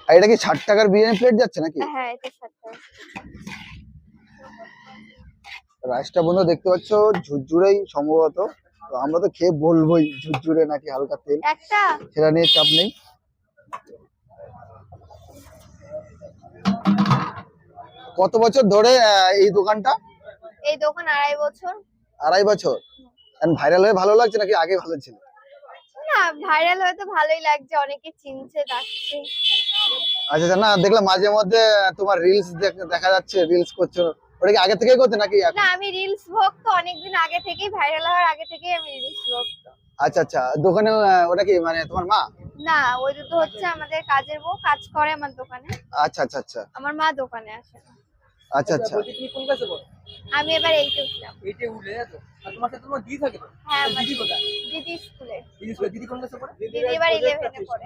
আর এটা কি 60 টাকার বিরিয়ানি প্লেট যাচ্ছে নাকি? হ্যাঁ, এটা 60 টাকা। রাইসটা বন্ধু দেখতে পাচ্ছ ঝুরঝুরেই সম্ভবত। তো আমরা তো খেয়ে বলবোই ঝুরঝুরে নাকি হালকা তেল, একটা সেটা নিয়ে চাপ নেই। কত বছর ধরে এই দোকানটা? এই দোকান 2.5 বছর। 2.5 বছর। ভাইরাল হয়ে ভালো লাগছে নাকি আগে ভালো ছিল? না, ভাইরাল হয়ে তো ভালোই লাগছে, অনেকে চিনছে ডাকছে। আচ্ছা আচ্ছা, না দেখলাম মাঝে মধ্যে তোমার রিলস দেখা যাচ্ছে, রিলস করছো। ওটা কি আগে থেকেই করতে নাকি এখন? না, আমি রিলস ভক্ত, অনেকদিন আগে থেকেই, ভাইরাল হওয়ার আগে থেকেই আমি রিলস ভক্ত। আচ্ছা আচ্ছা, দোকানে ওটা কি মানে তোমার মা? না, ওই তো হচ্ছে আমাদের কাজের বউ, কাজ করে আমার দোকানে। আচ্ছা আচ্ছা আচ্ছা আমার মা দোকানে আসে না। আচ্ছা আচ্ছা। তুমি কোন ক্লাসে পড়ো? আমি এবার 8 উঠলাম। 8 এ উঠলে তো। আর তোমার সাথে তোমার দিদি থাকে তো? হ্যাঁ, দিদি কোথায়? দিদি স্কুলে। দিদি কোন ক্লাসে পড়ে? দিদি এবার 11 এ পড়ে।